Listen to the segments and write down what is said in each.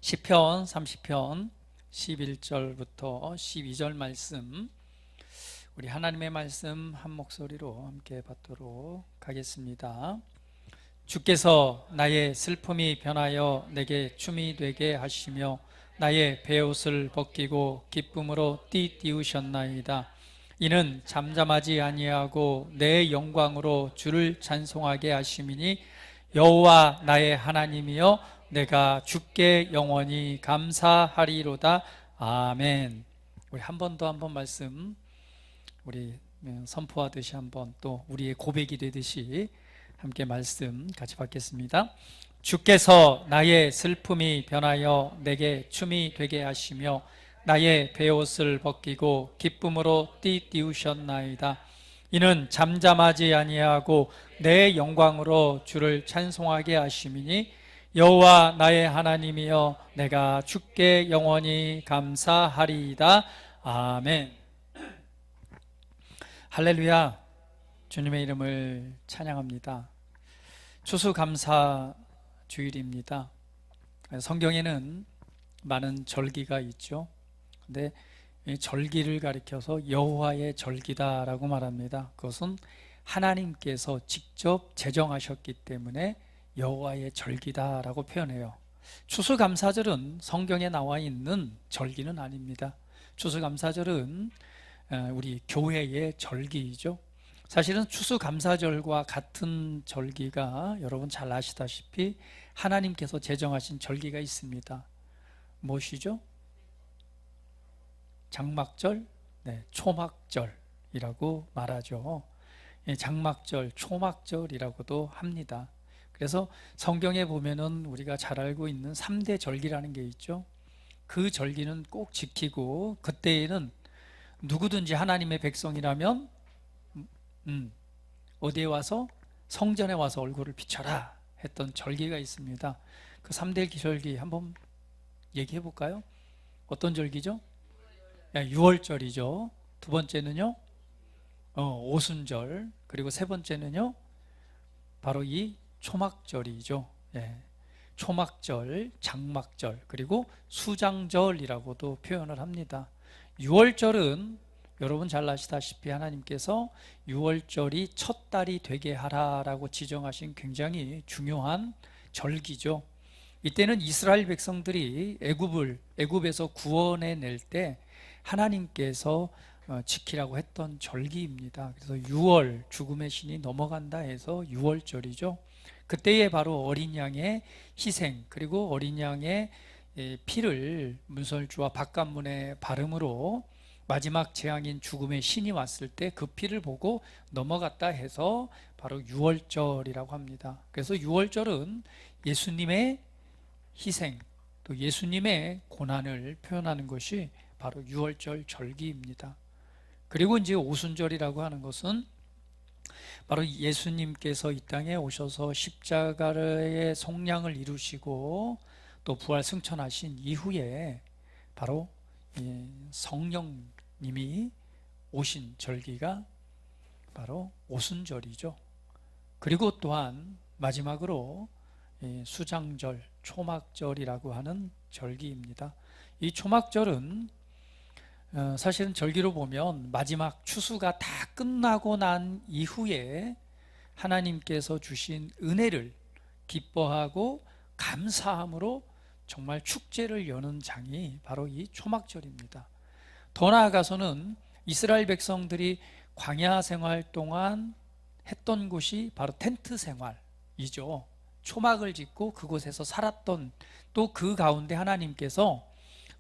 시편 30편 11절부터 12절 말씀, 우리 하나님의 말씀 한 목소리로 함께 받도록 하겠습니다. 주께서 나의 슬픔이 변하여 내게 춤이 되게 하시며 나의 베옷을 벗기고 기쁨으로 띠띠우셨나이다. 이는 잠잠하지 아니하고 내 영광으로 주를 찬송하게 하심이니 여호와 나의 하나님이여 내가 주께 영원히 감사하리로다. 아멘. 우리 한 번 더 말씀 우리 선포하듯이 한번 또 우리의 고백이 되듯이 함께 말씀 같이 받겠습니다. 주께서 나의 슬픔이 변하여 내게 춤이 되게 하시며 나의 베옷을 벗기고 기쁨으로 띠띠우셨나이다. 이는 잠잠하지 아니하고 내 영광으로 주를 찬송하게 하심이니 여호와 나의 하나님이여 내가 주께 영원히 감사하리이다. 아멘. 할렐루야. 주님의 이름을 찬양합니다. 추수감사 주일입니다. 성경에는 많은 절기가 있죠. 근데 이 절기를 가리켜서 여호와의 절기다라고 말합니다. 그것은 하나님께서 직접 제정하셨기 때문에 여호와의 절기다라고 표현해요. 추수감사절은 성경에 나와 있는 절기는 아닙니다. 추수감사절은 우리 교회의 절기이죠. 사실은 추수감사절과 같은 절기가 여러분 잘 아시다시피 하나님께서 제정하신 절기가 있습니다. 무엇이죠? 장막절, 초막절이라고 말하죠. 장막절, 초막절이라고도 합니다. 그래서 성경에 보면은 우리가 잘 알고 있는 3대 절기라는 게 있죠. 그 절기는 꼭 지키고 그때에는 누구든지 하나님의 백성이라면 어디에 와서? 성전에 와서 얼굴을 비춰라 했던 절기가 있습니다. 그 3대 절기 한번 얘기해 볼까요? 어떤 절기죠? 6월절이죠. 두 번째는요, 오순절. 그리고 세 번째는요, 바로 이 초막절이죠. 초막절, 장막절, 그리고 수장절이라고도 표현을 합니다. 6월절은 여러분 잘 아시다시피 하나님께서 6월절이 첫 달이 되게 하라라고 지정하신 굉장히 중요한 절기죠. 이때는 이스라엘 백성들이 애굽에서 구원해 낼 때 하나님께서 지키라고 했던 절기입니다. 그래서 6월, 죽음의 신이 넘어간다 해서 6월절이죠. 그때에 바로 어린 양의 희생, 그리고 어린 양의 피를 문설주와 바깥문에 바름으로 마지막 재앙인 죽음의 신이 왔을 때 그 피를 보고 넘어갔다 해서 바로 6월절이라고 합니다. 그래서 6월절은 예수님의 희생, 또 예수님의 고난을 표현하는 것이 바로 6월절 절기입니다. 그리고 이제 오순절이라고 하는 것은 바로 예수님께서 이 땅에 오셔서 십자가의 속량을 이루시고 또 부활 승천하신 이후에 바로 성령님이 오신 절기가 바로 오순절이죠. 그리고 또한 마지막으로 수장절, 초막절이라고 하는 절기입니다. 이 초막절은 사실은 절기로 보면 마지막 추수가 다 끝나고 난 이후에 하나님께서 주신 은혜를 기뻐하고 감사함으로 정말 축제를 여는 장이 바로 이 초막절입니다. 더 나아가서는 이스라엘 백성들이 광야 생활 동안 했던 곳이 바로 텐트 생활이죠. 초막을 짓고 그곳에서 살았던, 또 그 가운데 하나님께서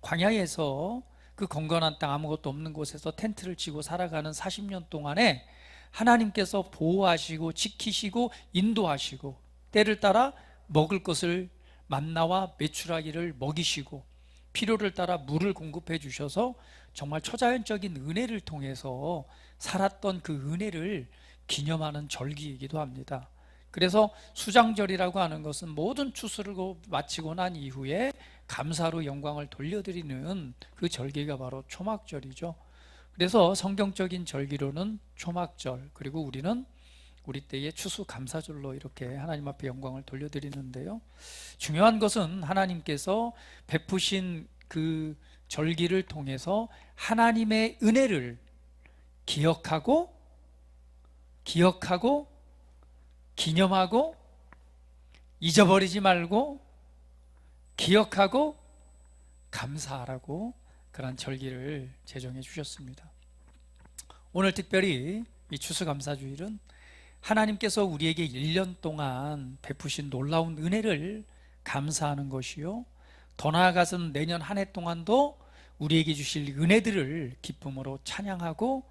광야에서 그 건건한 땅 아무것도 없는 곳에서 텐트를 치고 살아가는 40년 동안에 하나님께서 보호하시고 지키시고 인도하시고 때를 따라 먹을 것을 만나와 메추라기를 먹이시고 필요를 따라 물을 공급해 주셔서 정말 초자연적인 은혜를 통해서 살았던 그 은혜를 기념하는 절기이기도 합니다. 그래서 수장절이라고 하는 것은 모든 추수를 마치고 난 이후에 감사로 영광을 돌려드리는 그 절기가 바로 초막절이죠. 그래서 성경적인 절기로는 초막절, 그리고 우리는 우리 때의 추수감사절로 이렇게 하나님 앞에 영광을 돌려드리는데요. 중요한 것은 하나님께서 베푸신 그 절기를 통해서 하나님의 은혜를 기억하고 기념하고 잊어버리지 말고 기억하고 감사하라고 그런 절기를 제정해 주셨습니다. 오늘 특별히 이 추수감사주일은 하나님께서 우리에게 1년 동안 베푸신 놀라운 은혜를 감사하는 것이요, 더 나아가서는 내년 한 해 동안도 우리에게 주실 은혜들을 기쁨으로 찬양하고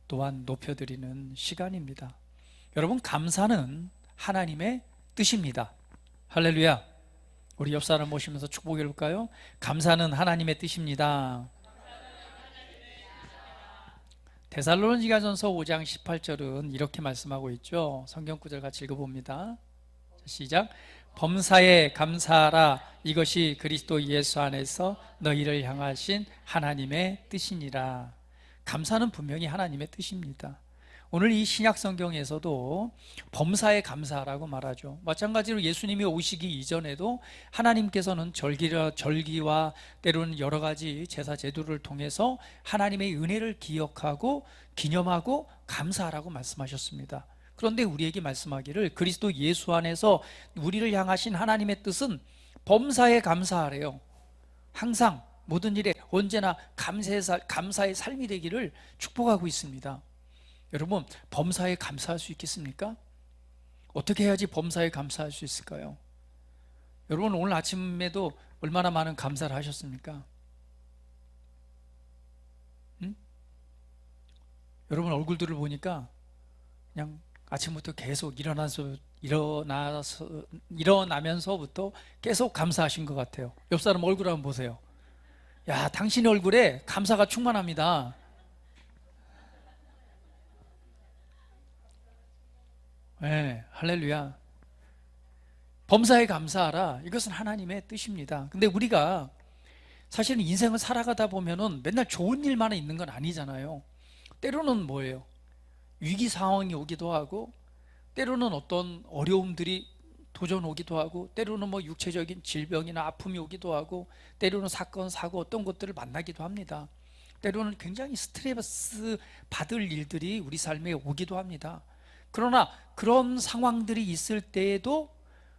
또한 높여드리는 시간입니다. 여러분, 감사는 하나님의 뜻입니다. 할렐루야. 우리 옆 사람 모시면서 축복해 볼까요? 감사는 하나님의 뜻입니다. 데살로니가전서 5장 18절은 이렇게 말씀하고 있죠. 성경 구절 같이 읽어봅니다. 시작. 범사에 감사하라. 이것이 그리스도 예수 안에서 너희를 향하신 하나님의 뜻이니라. 감사는 분명히 하나님의 뜻입니다. 오늘 이 신약 성경에서도 범사에 감사하라고 말하죠. 마찬가지로 예수님이 오시기 이전에도 하나님께서는 절기와 때로는 여러 가지 제사 제도를 통해서 하나님의 은혜를 기억하고 기념하고 감사하라고 말씀하셨습니다. 그런데 우리에게 말씀하기를 그리스도 예수 안에서 우리를 향하신 하나님의 뜻은 범사에 감사하래요. 항상 모든 일에 언제나 감사의 삶이 되기를 축복하고 있습니다. 여러분, 범사에 감사할 수 있겠습니까? 어떻게 해야지 범사에 감사할 수 있을까요? 여러분, 오늘 아침에도 얼마나 많은 감사를 하셨습니까? 여러분 얼굴들을 보니까 그냥 아침부터 계속 일어나면서부터 계속 감사하신 것 같아요. 옆 사람 얼굴 한번 보세요. 야, 당신의 얼굴에 감사가 충만합니다. 네, 할렐루야. 범사에 감사하라. 이것은 하나님의 뜻입니다. 근데 우리가 사실은 인생을 살아가다 보면은 맨날 좋은 일만 있는 건 아니잖아요. 때로는 뭐예요? 위기 상황이 오기도 하고, 때로는 어떤 어려움들이 도전 오기도 하고, 때로는 뭐 육체적인 질병이나 아픔이 오기도 하고, 때로는 사건, 사고 어떤 것들을 만나기도 합니다. 때로는 굉장히 스트레스 받을 일들이 우리 삶에 오기도 합니다. 그러나 그런 상황들이 있을 때에도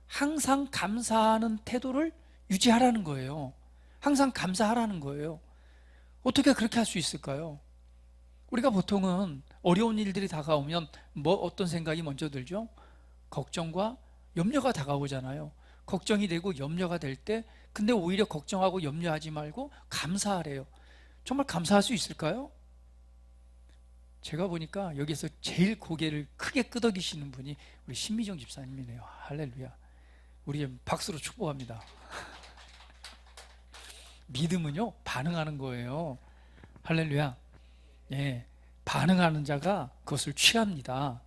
항상 감사하는 태도를 유지하라는 거예요. 항상 감사하라는 거예요. 어떻게 그렇게 할 수 있을까요? 우리가 보통은 어려운 일들이 다가오면 어떤 생각이 먼저 들죠? 걱정과 염려가 다가오잖아요. 걱정이 되고 염려가 될 때, 근데 오히려 걱정하고 염려하지 말고 감사하래요. 정말 감사할 수 있을까요? 제가 보니까 여기서 제일 고개를 크게 끄덕이시는 분이 우리 신미정 집사님이네요. 할렐루야. 우리 박수로 축복합니다. 믿음은요, 반응하는 거예요. 할렐루야. 예, 반응하는 자가 그것을 취합니다.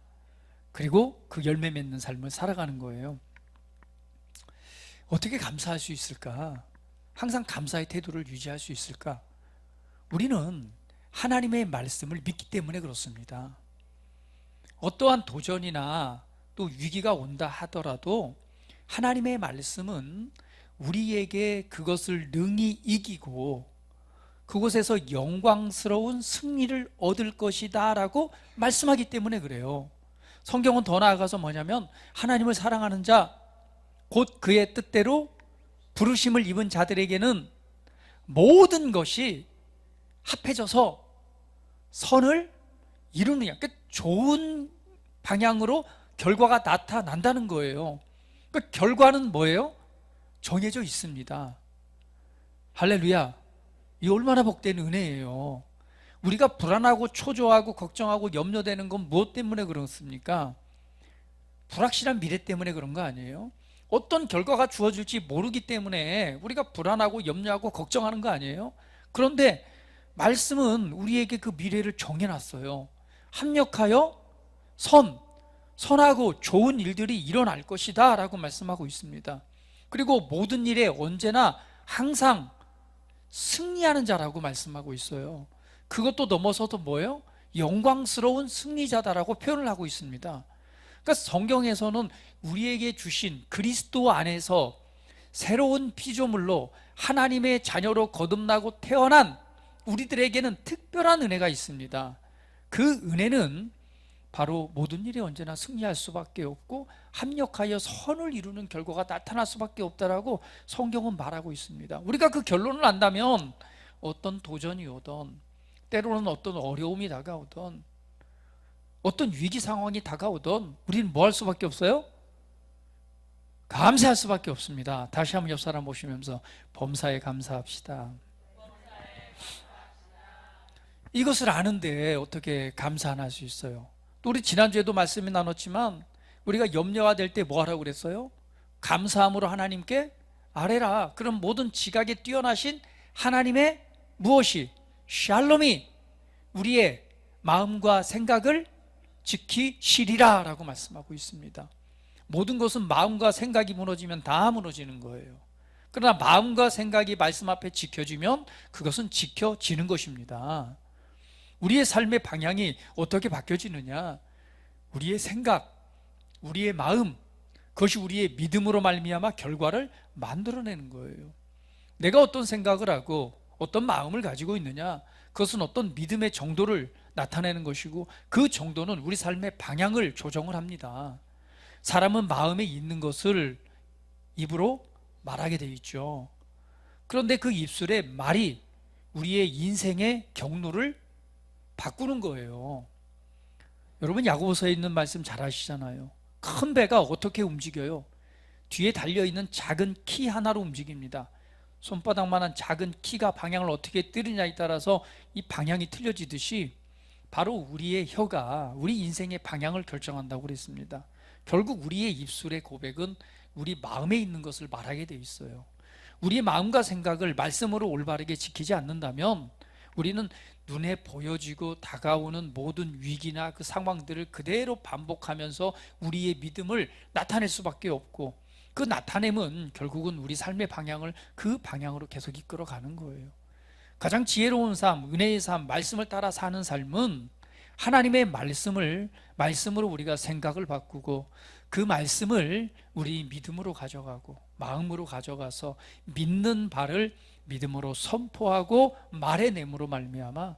그리고 그 열매 맺는 삶을 살아가는 거예요. 어떻게 감사할 수 있을까? 항상 감사의 태도를 유지할 수 있을까? 우리는 하나님의 말씀을 믿기 때문에 그렇습니다. 어떠한 도전이나 또 위기가 온다 하더라도 하나님의 말씀은 우리에게 그것을 능히 이기고 그곳에서 영광스러운 승리를 얻을 것이다 라고 말씀하기 때문에 그래요. 성경은 더 나아가서 뭐냐면 하나님을 사랑하는 자, 곧 그의 뜻대로 부르심을 입은 자들에게는 모든 것이 합해져서 선을 이루느냐, 그러니까 좋은 방향으로 결과가 나타난다는 거예요. 그 결과는 뭐예요? 정해져 있습니다. 할렐루야. 이 얼마나 복된 은혜예요. 우리가 불안하고 초조하고 걱정하고 염려되는 건 무엇 때문에 그렇습니까? 불확실한 미래 때문에 그런 거 아니에요? 어떤 결과가 주어질지 모르기 때문에 우리가 불안하고 염려하고 걱정하는 거 아니에요? 그런데 말씀은 우리에게 그 미래를 정해놨어요. 합력하여 선하고 좋은 일들이 일어날 것이다 라고 말씀하고 있습니다. 그리고 모든 일에 언제나 항상 승리하는 자라고 말씀하고 있어요. 그것도 넘어서도 뭐예요? 영광스러운 승리자다라고 표현을 하고 있습니다. 그러니까 성경에서는 우리에게 주신 그리스도 안에서 새로운 피조물로 하나님의 자녀로 거듭나고 태어난 우리들에게는 특별한 은혜가 있습니다. 그 은혜는 바로 모든 일에 언제나 승리할 수밖에 없고 합력하여 선을 이루는 결과가 나타날 수밖에 없다라고 성경은 말하고 있습니다. 우리가 그 결론을 안다면 어떤 도전이 오든, 때로는 어떤 어려움이 다가오든, 어떤 위기 상황이 다가오든 우리는 뭐 할 수밖에 없어요? 감사할 수밖에 없습니다. 다시 한번 옆 사람 보시면서 범사에 감사합시다. 이것을 아는데 어떻게 감사 안 할 수 있어요? 또 우리 지난주에도 말씀이 나눴지만 우리가 염려가 될 때 뭐 하라고 그랬어요? 감사함으로 하나님께 아뢰라. 그럼 모든 지각에 뛰어나신 하나님의 무엇이? 샬롬이 우리의 마음과 생각을 지키시리라 라고 말씀하고 있습니다. 모든 것은 마음과 생각이 무너지면 다 무너지는 거예요. 그러나 마음과 생각이 말씀 앞에 지켜지면 그것은 지켜지는 것입니다. 우리의 삶의 방향이 어떻게 바뀌어지느냐? 우리의 생각, 우리의 마음, 그것이 우리의 믿음으로 말미암아 결과를 만들어내는 거예요. 내가 어떤 생각을 하고 어떤 마음을 가지고 있느냐, 그것은 어떤 믿음의 정도를 나타내는 것이고 그 정도는 우리 삶의 방향을 조정을 합니다. 사람은 마음에 있는 것을 입으로 말하게 돼 있죠. 그런데 그 입술의 말이 우리의 인생의 경로를 바꾸는 거예요. 여러분 야고보서에 있는 말씀 잘 아시잖아요. 큰 배가 어떻게 움직여요? 뒤에 달려있는 작은 키 하나로 움직입니다. 손바닥만한 작은 키가 방향을 어떻게 뜨느냐에 따라서 이 방향이 틀려지듯이 바로 우리의 혀가 우리 인생의 방향을 결정한다고 그랬습니다. 결국 우리의 입술의 고백은 우리 마음에 있는 것을 말하게 돼 있어요. 우리의 마음과 생각을 말씀으로 올바르게 지키지 않는다면 우리는 눈에 보여지고 다가오는 모든 위기나 그 상황들을 그대로 반복하면서 우리의 믿음을 나타낼 수밖에 없고 그 나타냄은 결국은 우리 삶의 방향을 그 방향으로 계속 이끌어가는 거예요. 가장 지혜로운 삶, 은혜의 삶, 말씀을 따라 사는 삶은 하나님의 말씀으로 우리가 생각을 바꾸고 그 말씀을 우리 믿음으로 가져가고 마음으로 가져가서 믿는 바를 믿음으로 선포하고 말해냄으로 말미암아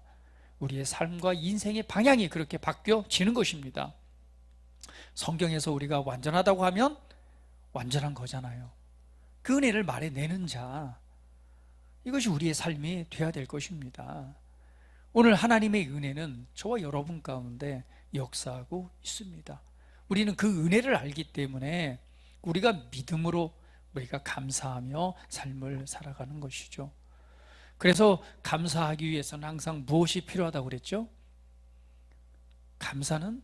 우리의 삶과 인생의 방향이 그렇게 바뀌어지는 것입니다. 성경에서 우리가 완전하다고 하면 완전한 거잖아요. 그 은혜를 말해내는 자, 이것이 우리의 삶이 되어야 될 것입니다. 오늘 하나님의 은혜는 저와 여러분 가운데 역사하고 있습니다. 우리는 그 은혜를 알기 때문에 우리가 믿음으로 우리가 감사하며 삶을 살아가는 것이죠. 그래서 감사하기 위해서는 항상 무엇이 필요하다고 그랬죠? 감사는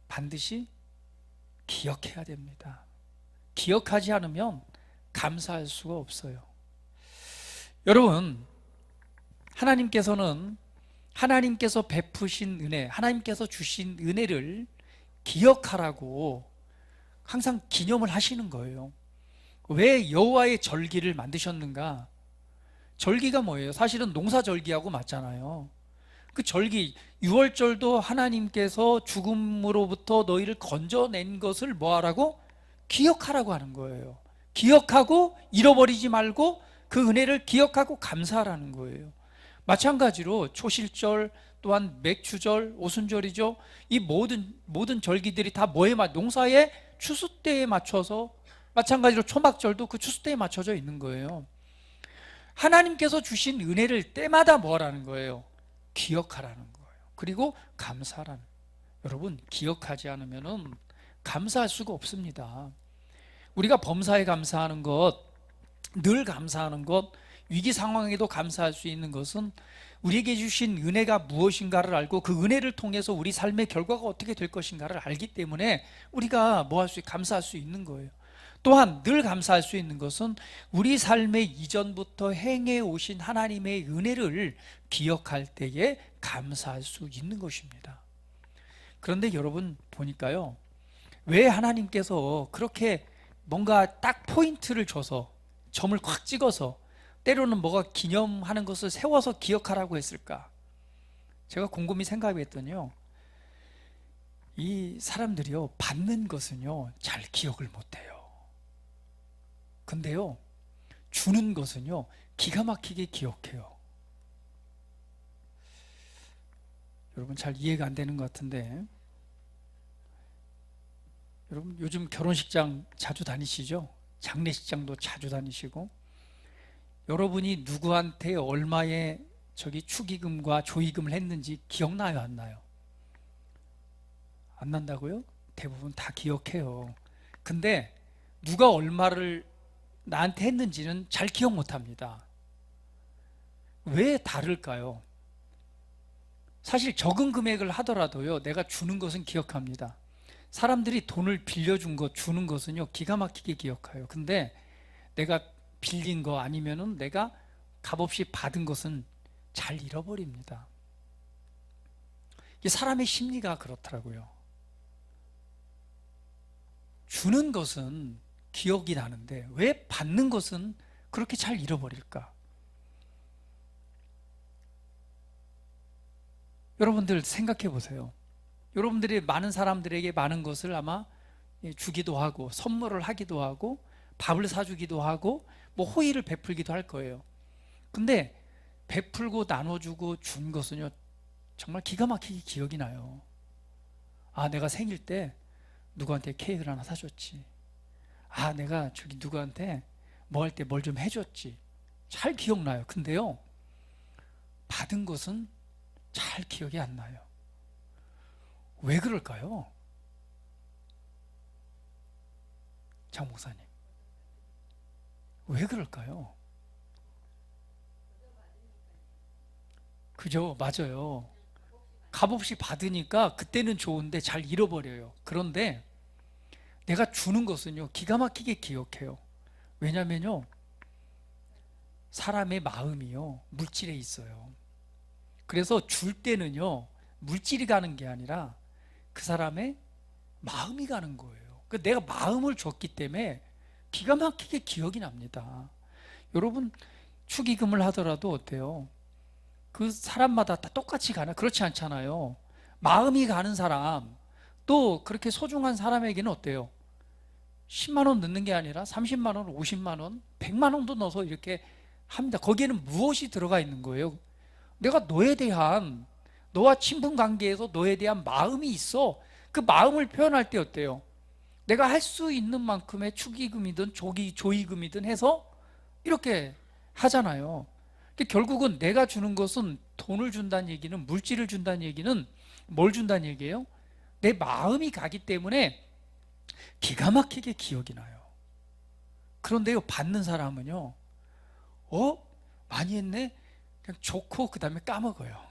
반드시 기억해야 됩니다. 기억하지 않으면 감사할 수가 없어요. 여러분, 하나님께서 베푸신 은혜, 하나님께서 주신 은혜를 기억하라고 항상 기념을 하시는 거예요. 왜 여호와의 절기를 만드셨는가? 절기가 뭐예요? 사실은 농사절기하고 맞잖아요. 그 절기, 유월절도 하나님께서 죽음으로부터 너희를 건져낸 것을 뭐하라고? 기억하라고 하는 거예요. 기억하고 잃어버리지 말고 그 은혜를 기억하고 감사하라는 거예요. 마찬가지로 초실절 또한 맥추절, 오순절이죠. 이 모든 절기들이 다 농사의 추수 때에 맞춰서, 마찬가지로 초막절도 그 추수 때에 맞춰져 있는 거예요. 하나님께서 주신 은혜를 때마다 뭐하라는 거예요? 기억하라는 거예요. 그리고 감사하라는. 여러분, 기억하지 않으면 감사할 수가 없습니다. 우리가 범사에 감사하는 것, 늘 감사하는 것, 위기 상황에도 감사할 수 있는 것은 우리에게 주신 은혜가 무엇인가를 알고 그 은혜를 통해서 우리 삶의 결과가 어떻게 될 것인가를 알기 때문에 우리가 감사할 수 있는 거예요. 또한 늘 감사할 수 있는 것은 우리 삶의 이전부터 행해 오신 하나님의 은혜를 기억할 때에 감사할 수 있는 것입니다. 그런데 여러분 보니까요, 왜 하나님께서 그렇게 뭔가 딱 포인트를 줘서 점을 콱 찍어서 때로는 뭐가 기념하는 것을 세워서 기억하라고 했을까? 제가 곰곰이 생각했더니요, 이 사람들이요, 받는 것은요 잘 기억을 못해요. 근데요, 주는 것은요 기가 막히게 기억해요. 여러분 잘 이해가 안 되는 것 같은데, 여러분 요즘 결혼식장 자주 다니시죠? 장례식장도 자주 다니시고, 여러분이 누구한테 얼마의 축의금과 조의금을 했는지 기억나요, 안 나요? 안 난다고요? 대부분 다 기억해요. 근데 누가 얼마를 나한테 했는지는 잘 기억 못 합니다. 왜 다를까요? 사실 적은 금액을 하더라도요, 내가 주는 것은 기억합니다. 사람들이 돈을 빌려준 것, 주는 것은요 기가 막히게 기억해요. 근데 내가 빌린 거 아니면은 내가 값없이 받은 것은 잘 잃어버립니다. 이게 사람의 심리가 그렇더라고요. 주는 것은 기억이 나는데 왜 받는 것은 그렇게 잘 잃어버릴까? 여러분들 생각해 보세요. 여러분들이 많은 사람들에게 많은 것을 아마 주기도 하고, 선물을 하기도 하고, 밥을 사주기도 하고, 뭐 호의를 베풀기도 할 거예요. 근데 베풀고 나눠주고 준 것은요 정말 기가 막히게 기억이 나요. 아, 내가 생일 때 누구한테 케이크를 하나 사줬지. 아, 내가 누구한테 뭐 할 때 뭘 좀 해줬지. 잘 기억나요. 근데요, 받은 것은 잘 기억이 안 나요. 왜 그럴까요? 장 목사님, 왜 그럴까요? 그죠? 맞아요. 값없이 받으니까 그때는 좋은데 잘 잃어버려요. 그런데 내가 주는 것은요 기가 막히게 기억해요. 왜냐면요, 사람의 마음이요 물질에 있어요. 그래서 줄 때는요 물질이 가는 게 아니라 그 사람의 마음이 가는 거예요. 내가 마음을 줬기 때문에 기가 막히게 기억이 납니다. 여러분, 축의금을 하더라도 어때요? 그 사람마다 다 똑같이 가나? 그렇지 않잖아요. 마음이 가는 사람, 또 그렇게 소중한 사람에게는 어때요? 10만 원 넣는 게 아니라 30만 원, 50만 원, 100만 원도 넣어서 이렇게 합니다. 거기에는 무엇이 들어가 있는 거예요? 내가 너와 친분 관계에서 너에 대한 마음이 있어. 그 마음을 표현할 때 어때요? 내가 할 수 있는 만큼의 축의금이든 조의금이든 해서 이렇게 하잖아요. 결국은 내가 주는 것은 돈을 준다는 얘기는, 물질을 준다는 얘기는 뭘 준다는 얘기예요? 내 마음이 가기 때문에 기가 막히게 기억이 나요. 그런데요, 받는 사람은요, 많이 했네? 그냥 좋고 그 다음에 까먹어요.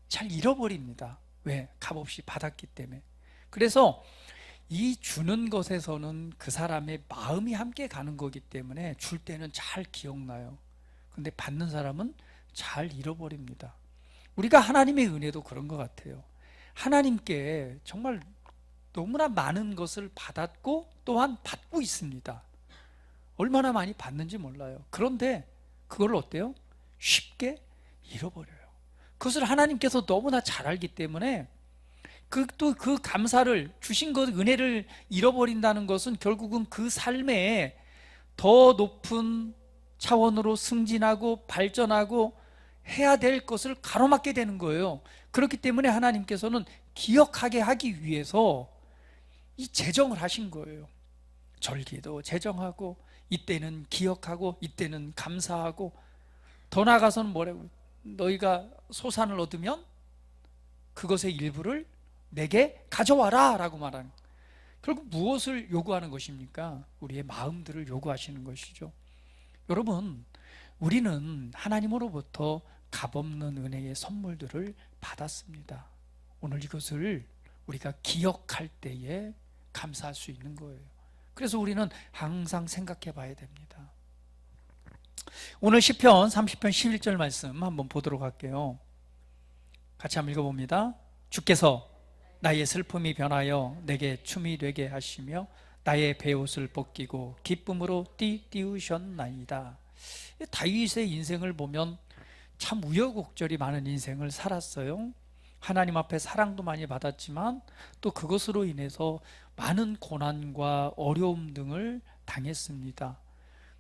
잘 잃어버립니다. 왜? 값없이 받았기 때문에. 그래서 이 주는 것에서는 그 사람의 마음이 함께 가는 거기 때문에 줄 때는 잘 기억나요. 근데 받는 사람은 잘 잃어버립니다. 우리가 하나님의 은혜도 그런 것 같아요. 하나님께 정말 너무나 많은 것을 받았고 또한 받고 있습니다. 얼마나 많이 받는지 몰라요. 그런데 그걸 어때요? 쉽게 잃어버려요. 그것을 하나님께서 너무나 잘 알기 때문에 또 그 감사를 주신 것, 은혜를 잃어버린다는 것은 결국은 그 삶에 더 높은 차원으로 승진하고 발전하고 해야 될 것을 가로막게 되는 거예요. 그렇기 때문에 하나님께서는 기억하게 하기 위해서 이 제정을 하신 거예요. 절기도 제정하고, 이때는 기억하고, 이때는 감사하고, 더 나아가서는 뭐라고? 너희가 소산을 얻으면 그것의 일부를 내게 가져와라 라고 말하는, 결국 무엇을 요구하는 것입니까? 우리의 마음들을 요구하시는 것이죠. 여러분, 우리는 하나님으로부터 값없는 은혜의 선물들을 받았습니다. 오늘 이것을 우리가 기억할 때에 감사할 수 있는 거예요. 그래서 우리는 항상 생각해 봐야 됩니다. 오늘 시편 30편 11절 말씀 한번 보도록 할게요. 같이 한번 읽어봅니다. 주께서 나의 슬픔이 변하여 내게 춤이 되게 하시며 나의 베옷을 벗기고 기쁨으로 띄우셨나이다. 다윗의 인생을 보면 참 우여곡절이 많은 인생을 살았어요. 하나님 앞에 사랑도 많이 받았지만 또 그것으로 인해서 많은 고난과 어려움 등을 당했습니다.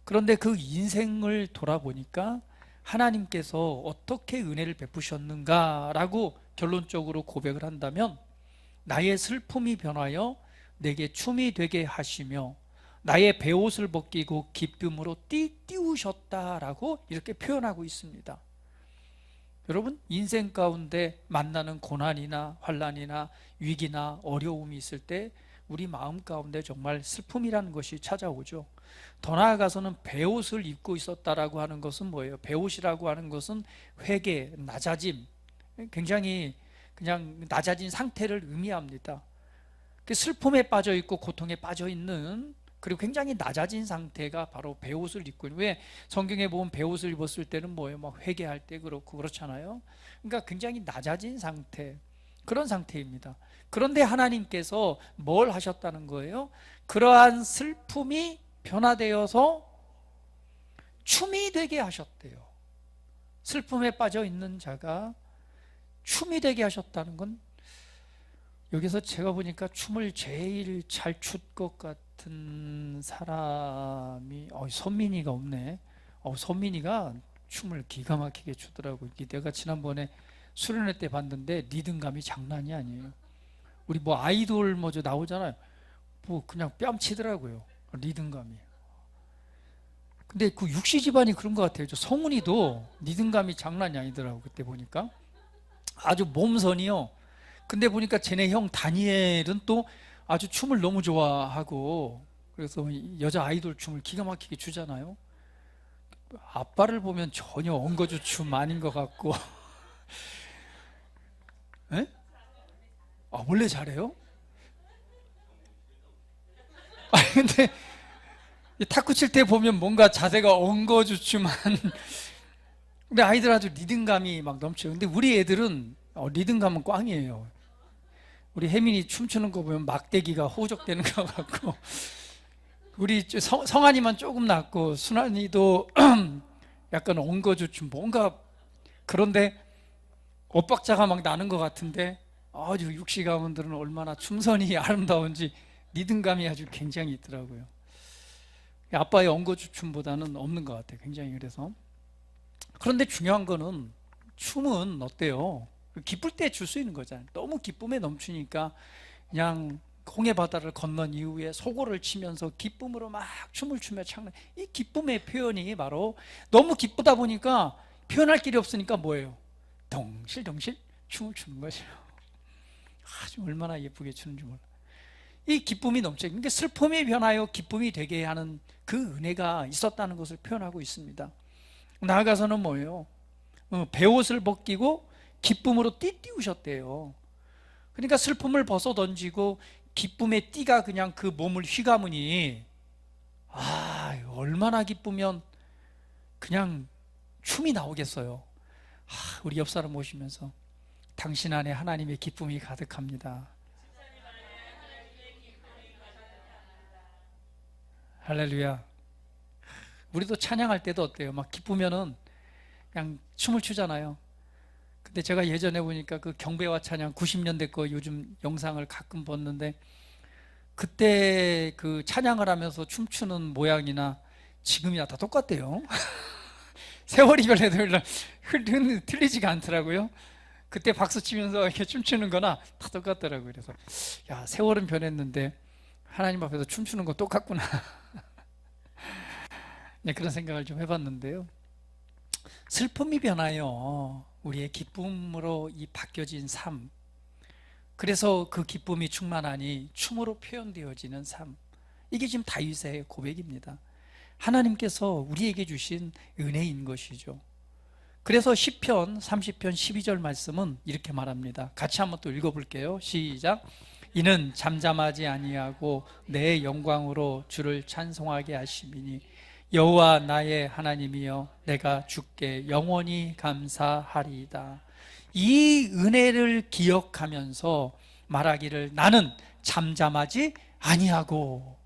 그런데 그 인생을 돌아보니까 하나님께서 어떻게 은혜를 베푸셨는가라고 결론적으로 고백을 한다면, 나의 슬픔이 변하여 내게 춤이 되게 하시며 나의 베옷을 벗기고 기쁨으로 띠띠우셨다라고 이렇게 표현하고 있습니다. 여러분, 인생 가운데 만나는 고난이나 환난이나 위기나 어려움이 있을 때 우리 마음 가운데 정말 슬픔이라는 것이 찾아오죠. 더 나아가서는 베옷을 입고 있었다라고 하는 것은 뭐예요? 베옷이라고 하는 것은 회개, 낮아짐, 굉장히 그냥 낮아진 상태를 의미합니다. 슬픔에 빠져 있고 고통에 빠져 있는, 그리고 굉장히 낮아진 상태가 바로 베옷을 입고 있는. 왜 성경에 보면 베옷을 입었을 때는 뭐예요? 막 회개할 때 그렇고 그렇잖아요. 그러니까 굉장히 낮아진 상태, 그런 상태입니다. 그런데 하나님께서 뭘 하셨다는 거예요? 그러한 슬픔이 변화되어서 춤이 되게 하셨대요. 슬픔에 빠져 있는 자가 춤이 되게 하셨다는 건, 여기서 제가 보니까 춤을 제일 잘 출 것 같은 사람이 선민이가 없네. 선민이가 춤을 기가 막히게 추더라고요. 내가 지난번에 수련회 때 봤는데 리듬감이 장난이 아니에요. 우리 뭐 아이돌 뭐저 나오잖아요. 뭐 그냥 뺨치더라고요, 리듬감이. 근데 그 육시 집안이 그런 것 같아요. 저 성훈이도 리듬감이 장난이 아니더라고, 그때 보니까. 아주 몸선이요. 근데 보니까 쟤네 형 다니엘은 또 아주 춤을 너무 좋아하고, 그래서 여자 아이돌 춤을 기가 막히게 추잖아요. 아빠를 보면 전혀 엉거주 춤 아닌 것 같고. 에? 원래 잘해요? 근데 탁구 칠 때 보면 뭔가 자세가 엉거주춤한. 근데 아이들 아주 리듬감이 막 넘쳐요. 근데 우리 애들은 리듬감은 꽝이에요. 우리 혜민이 춤추는 거 보면 막대기가 호적되는 것 같고, 우리 성한이만 조금 낫고 순한이도 약간 엉거주춤 뭔가. 그런데 엇박자가 막 나는 것 같은데 아주 육시 가문들은 얼마나 춤선이 아름다운지 리듬감이 아주 굉장히 있더라고요. 아빠의 엉거주춤보다는 없는 것 같아요, 굉장히. 그래서 그런데 중요한 거는 춤은 어때요? 기쁠 때 줄 수 있는 거잖아요. 너무 기쁨에 넘치니까 그냥 홍해 바다를 건넌 이후에 소고를 치면서 기쁨으로 막 춤을 추며 창는, 이 기쁨의 표현이 바로, 너무 기쁘다 보니까 표현할 길이 없으니까 뭐예요? 덩실덩실 춤을 추는 거죠. 아주 얼마나 예쁘게 추는지 몰라. 이 기쁨이 넘쳐. 그러니까 슬픔이 변하여 기쁨이 되게 하는 그 은혜가 있었다는 것을 표현하고 있습니다. 나아가서는 뭐예요? 베옷을 벗기고 기쁨으로 띠띠우셨대요. 그러니까 슬픔을 벗어 던지고 기쁨의 띠가 그냥 그 몸을 휘감으니, 얼마나 기쁘면 그냥 춤이 나오겠어요. 우리 옆 사람 모시면서 당신 안에 하나님의 기쁨이 가득합니다. 할렐루야. 우리도 찬양할 때도 어때요? 막 기쁘면은 그냥 춤을 추잖아요. 근데 제가 예전에 보니까 그 경배와 찬양 90년대 거 요즘 영상을 가끔 봤는데, 그때 그 찬양을 하면서 춤추는 모양이나 지금이나 다 똑같대요. 세월이 별로 틀리지가 않더라고요. 그때 박수 치면서 이렇게 춤추는 거나 다 똑같더라고요. 그래서 야, 세월은 변했는데 하나님 앞에서 춤추는 거 똑같구나. 네, 그런 생각을 좀 해봤는데요. 슬픔이 변하여 우리의 기쁨으로 이 바뀌어진 삶, 그래서 그 기쁨이 충만하니 춤으로 표현되어지는 삶, 이게 지금 다윗의 고백입니다. 하나님께서 우리에게 주신 은혜인 것이죠. 그래서 시편 30편 12절 말씀은 이렇게 말합니다. 같이 한번 또 읽어볼게요. 시작. 이는 잠잠하지 아니하고 내 영광으로 주를 찬송하게 하심이니 여호와 나의 하나님이여 내가 주께 영원히 감사하리이다. 이 은혜를 기억하면서 말하기를 나는 잠잠하지 아니하고,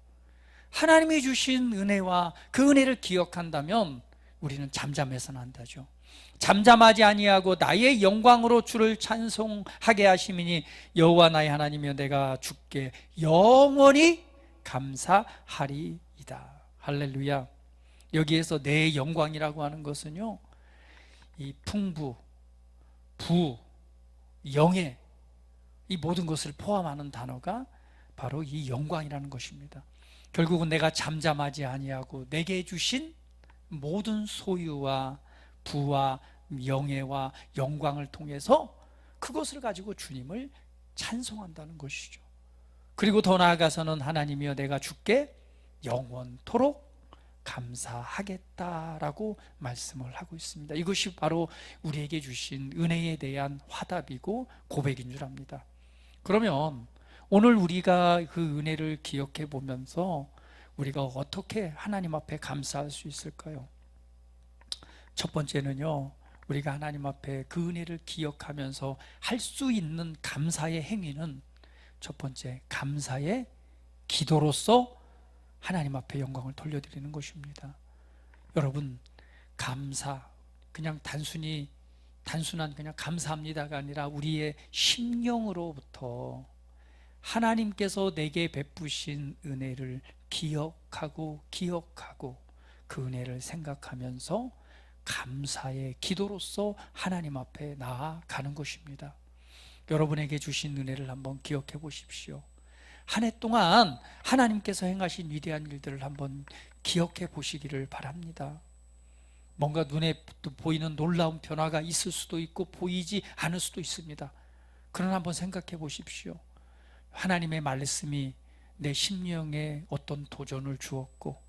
하나님이 주신 은혜와 그 은혜를 기억한다면 우리는 잠잠해서는 안 되죠. 잠잠하지 아니하고 나의 영광으로 주를 찬송하게 하심이니 여호와 나의 하나님이여 내가 주께 영원히 감사하리이다. 할렐루야. 여기에서 내 영광이라고 하는 것은요, 이 풍부, 부, 영예, 이 모든 것을 포함하는 단어가 바로 이 영광이라는 것입니다. 결국은 내가 잠잠하지 아니하고 내게 주신 모든 소유와 부와 명예와 영광을 통해서 그것을 가지고 주님을 찬송한다는 것이죠. 그리고 더 나아가서는 하나님이여 내가 주께 영원토록 감사하겠다라고 말씀을 하고 있습니다. 이것이 바로 우리에게 주신 은혜에 대한 화답이고 고백인 줄 압니다. 그러면 오늘 우리가 그 은혜를 기억해 보면서 우리가 어떻게 하나님 앞에 감사할 수 있을까요? 첫 번째는요, 우리가 하나님 앞에 그 은혜를 기억하면서 할 수 있는 감사의 행위는 첫 번째, 감사의 기도로서 하나님 앞에 영광을 돌려드리는 것입니다. 여러분, 감사, 그냥 단순한 그냥 감사합니다가 아니라 우리의 심령으로부터 하나님께서 내게 베푸신 은혜를 기억하고 그 은혜를 생각하면서 감사의 기도로서 하나님 앞에 나아가는 것입니다. 여러분에게 주신 은혜를 한번 기억해 보십시오. 한 해 동안 하나님께서 행하신 위대한 일들을 한번 기억해 보시기를 바랍니다. 뭔가 눈에 보이는 놀라운 변화가 있을 수도 있고 보이지 않을 수도 있습니다. 그러나 한번 생각해 보십시오. 하나님의 말씀이 내 심령에 어떤 도전을 주었고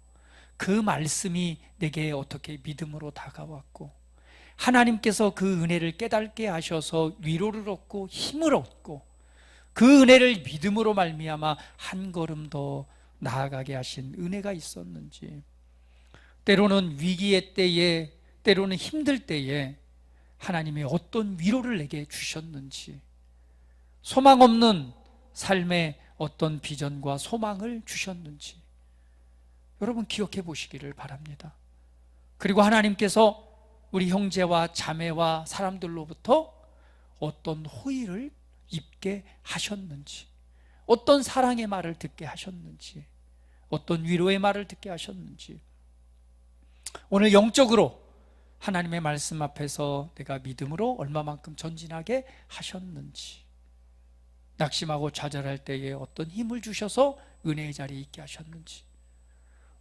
그 말씀이 내게 어떻게 믿음으로 다가왔고 하나님께서 그 은혜를 깨닫게 하셔서 위로를 얻고 힘을 얻고 그 은혜를 믿음으로 말미암아 한 걸음 더 나아가게 하신 은혜가 있었는지, 때로는 위기의 때에, 때로는 힘들 때에 하나님이 어떤 위로를 내게 주셨는지, 소망 없는 삶에 어떤 비전과 소망을 주셨는지 여러분 기억해 보시기를 바랍니다. 그리고 하나님께서 우리 형제와 자매와 사람들로부터 어떤 호의를 입게 하셨는지, 어떤 사랑의 말을 듣게 하셨는지, 어떤 위로의 말을 듣게 하셨는지, 오늘 영적으로 하나님의 말씀 앞에서 내가 믿음으로 얼마만큼 전진하게 하셨는지, 낙심하고 좌절할 때에 어떤 힘을 주셔서 은혜의 자리에 있게 하셨는지,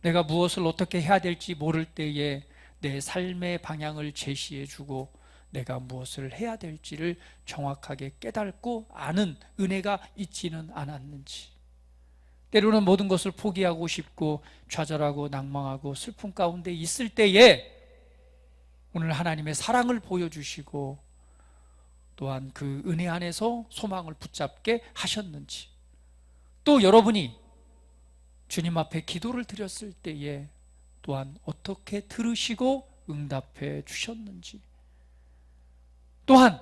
내가 무엇을 어떻게 해야 될지 모를 때에 내 삶의 방향을 제시해 주고 내가 무엇을 해야 될지를 정확하게 깨닫고 아는 은혜가 있지는 않았는지, 때로는 모든 것을 포기하고 싶고 좌절하고 낭망하고 슬픔 가운데 있을 때에 오늘 하나님의 사랑을 보여주시고 또한 그 은혜 안에서 소망을 붙잡게 하셨는지, 또 여러분이 주님 앞에 기도를 드렸을 때에 또한 어떻게 들으시고 응답해 주셨는지, 또한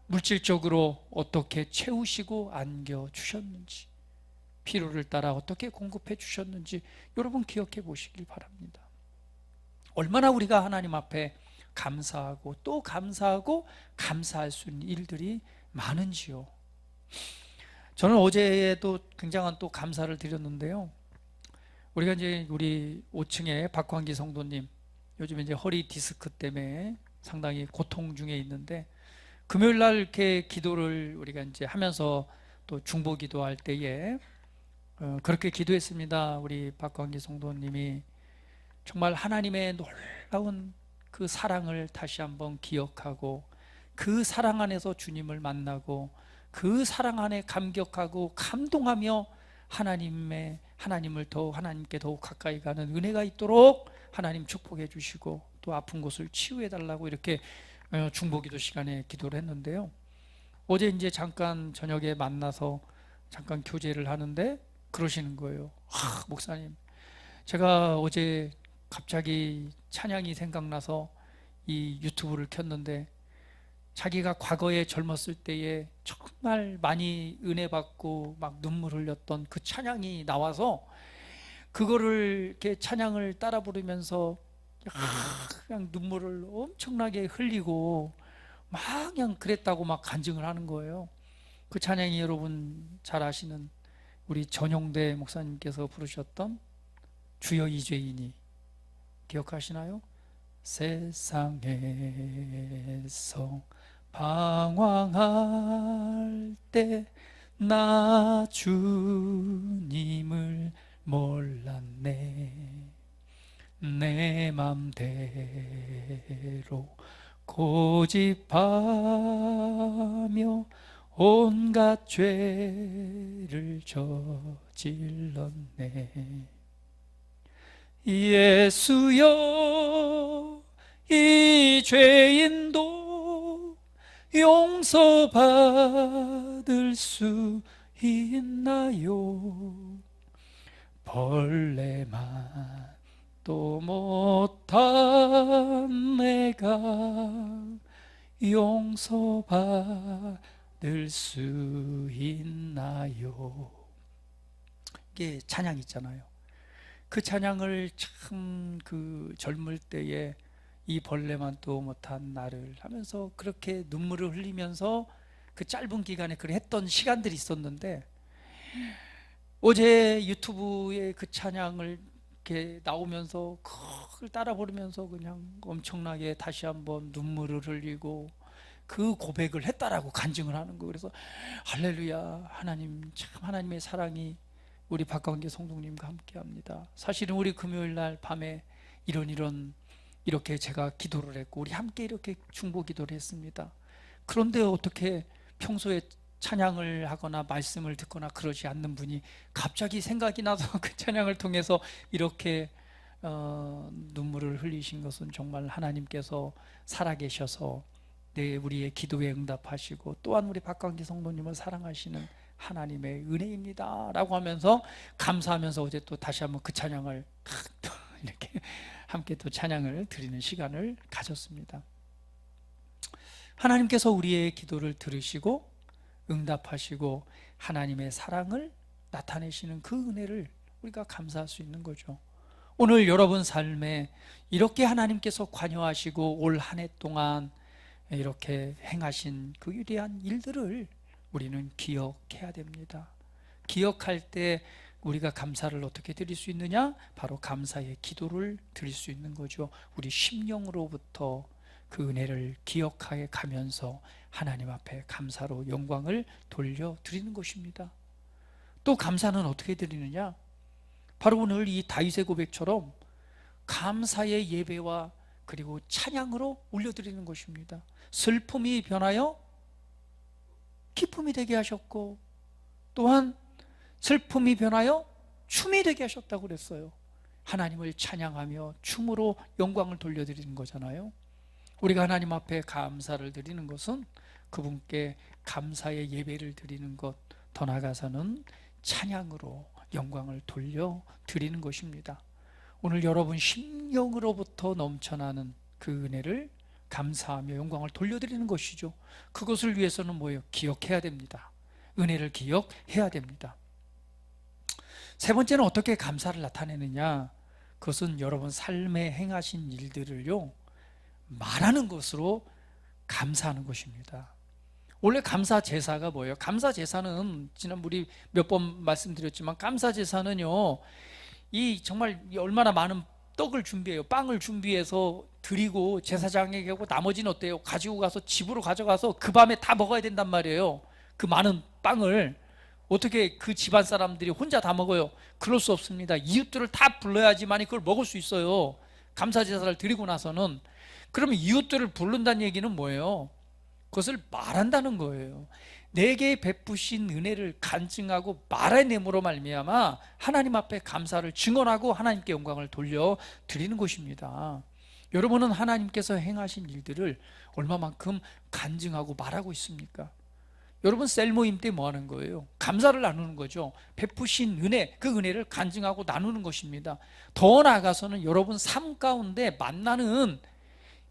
물질적으로 어떻게 채우시고 안겨 주셨는지, 필요를 따라 어떻게 공급해 주셨는지 여러분 기억해 보시길 바랍니다. 얼마나 우리가 하나님 앞에 감사하고 또 감사하고 감사할 수 있는 일들이 많은지요. 저는 어제도 굉장한 또 감사를 드렸는데요. 우리가 이제 우리 5층에 박광기 성도님 요즘에 이제 허리 디스크 때문에 상당히 고통 중에 있는데, 금요일 날 이렇게 기도를 우리가 이제 하면서 또 중보 기도할 때에 그렇게 기도했습니다. 우리 박광기 성도님이 정말 하나님의 놀라운 그 사랑을 다시 한번 기억하고 그 사랑 안에서 주님을 만나고 그 사랑 안에 감격하고 감동하며 하나님께 더욱 가까이 가는 은혜가 있도록 하나님 축복해 주시고 또 아픈 곳을 치유해 달라고 이렇게 중보기도 시간에 기도를 했는데요. 어제 이제 잠깐 저녁에 만나서 잠깐 교제를 하는데 그러시는 거예요. 목사님, 제가 어제 갑자기 찬양이 생각나서 이 유튜브를 켰는데 자기가 과거에 젊었을 때에 정말 많이 은혜 받고 막 눈물 흘렸던 그 찬양이 나와서 그거를 이렇게 찬양을 따라 부르면서 그냥 눈물을 엄청나게 흘리고 막 그냥 그랬다고 막 간증을 하는 거예요. 그 찬양이 여러분 잘 아시는 우리 전용대 목사님께서 부르셨던 주여 이 죄인이 기억하시나요? 세상에서 방황할 때 나 주님을 몰랐네. 내 맘대로 고집하며 온갖 죄를 저질렀네. 예수여, 이 죄인도 용서받을 수 있나요? 벌레만 또 못한 내가 용서받을 수 있나요? 이게 찬양 있잖아요. 그 찬양을 참 그 젊을 때에 이 벌레만 또 못한 나를 하면서 그렇게 눈물을 흘리면서 그 짧은 기간에 그래 했던 시간들이 있었는데, 어제 유튜브에 그 찬양을 이렇게 나오면서 그걸 따라 부르면서 그냥 엄청나게 다시 한번 눈물을 흘리고 그 고백을 했다라고 간증을 하는 거. 그래서 할렐루야, 하나님 참 하나님의 사랑이 우리 박광계 성도님과 함께합니다. 사실은 우리 금요일 날 밤에 이렇게 제가 기도를 했고 우리 함께 이렇게 중보 기도를 했습니다. 그런데 어떻게 평소에 찬양을 하거나 말씀을 듣거나 그러지 않는 분이 갑자기 생각이 나서 그 찬양을 통해서 이렇게 눈물을 흘리신 것은 정말 하나님께서 살아계셔서 우리의 기도에 응답하시고 또한 우리 박광기 성도님을 사랑하시는 하나님의 은혜입니다 라고 하면서 감사하면서 어제 또 다시 한번 그 찬양을 또 이렇게 함께 또 찬양을 드리는 시간을 가졌습니다. 하나님께서 우리의 기도를 들으시고 응답하시고 하나님의 사랑을 나타내시는 그 은혜를 우리가 감사할 수 있는 거죠. 오늘 여러분 삶에 이렇게 하나님께서 관여하시고 올 한 해 동안 이렇게 행하신 그 위대한 일들을 우리는 기억해야 됩니다. 기억할 때 우리가 감사를 어떻게 드릴 수 있느냐? 바로 감사의 기도를 드릴 수 있는 거죠. 우리 심령으로부터 그 은혜를 기억하게 가면서 하나님 앞에 감사로 영광을 돌려드리는 것입니다. 또 감사는 어떻게 드리느냐? 바로 오늘 이 다윗의 고백처럼 감사의 예배와 그리고 찬양으로 올려드리는 것입니다. 슬픔이 변하여 기쁨이 되게 하셨고 또한 슬픔이 변하여 춤이 되게 하셨다고 그랬어요. 하나님을 찬양하며 춤으로 영광을 돌려드리는 거잖아요. 우리가 하나님 앞에 감사를 드리는 것은 그분께 감사의 예배를 드리는 것, 더 나아가서는 찬양으로 영광을 돌려드리는 것입니다. 오늘 여러분 심령으로부터 넘쳐나는 그 은혜를 감사하며 영광을 돌려드리는 것이죠. 그것을 위해서는 뭐예요? 기억해야 됩니다. 은혜를 기억해야 됩니다. 세 번째는 어떻게 감사를 나타내느냐? 그것은 여러분 삶에 행하신 일들을요 말하는 것으로 감사하는 것입니다. 원래 감사 제사가 뭐예요? 감사 제사는 지난번에 몇 번 말씀드렸지만 감사 제사는요 이 정말 얼마나 많은 떡을 준비해요. 빵을 준비해서 드리고 제사장에게 하고 나머지는 어때요? 가지고 가서 집으로 가져가서 그 밤에 다 먹어야 된단 말이에요. 그 많은 빵을 어떻게 그 집안 사람들이 혼자 다 먹어요? 그럴 수 없습니다. 이웃들을 다 불러야지만 그걸 먹을 수 있어요. 감사 제사를 드리고 나서는. 그러면 이웃들을 부른다는 얘기는 뭐예요? 그것을 말한다는 거예요. 내게 베푸신 은혜를 간증하고 말해냄으로 말미암아 하나님 앞에 감사를 증언하고 하나님께 영광을 돌려드리는 것입니다. 여러분은 하나님께서 행하신 일들을 얼마만큼 간증하고 말하고 있습니까? 여러분 셀 모임 때 뭐 하는 거예요? 감사를 나누는 거죠. 베푸신 은혜, 그 은혜를 간증하고 나누는 것입니다. 더 나아가서는 여러분 삶 가운데 만나는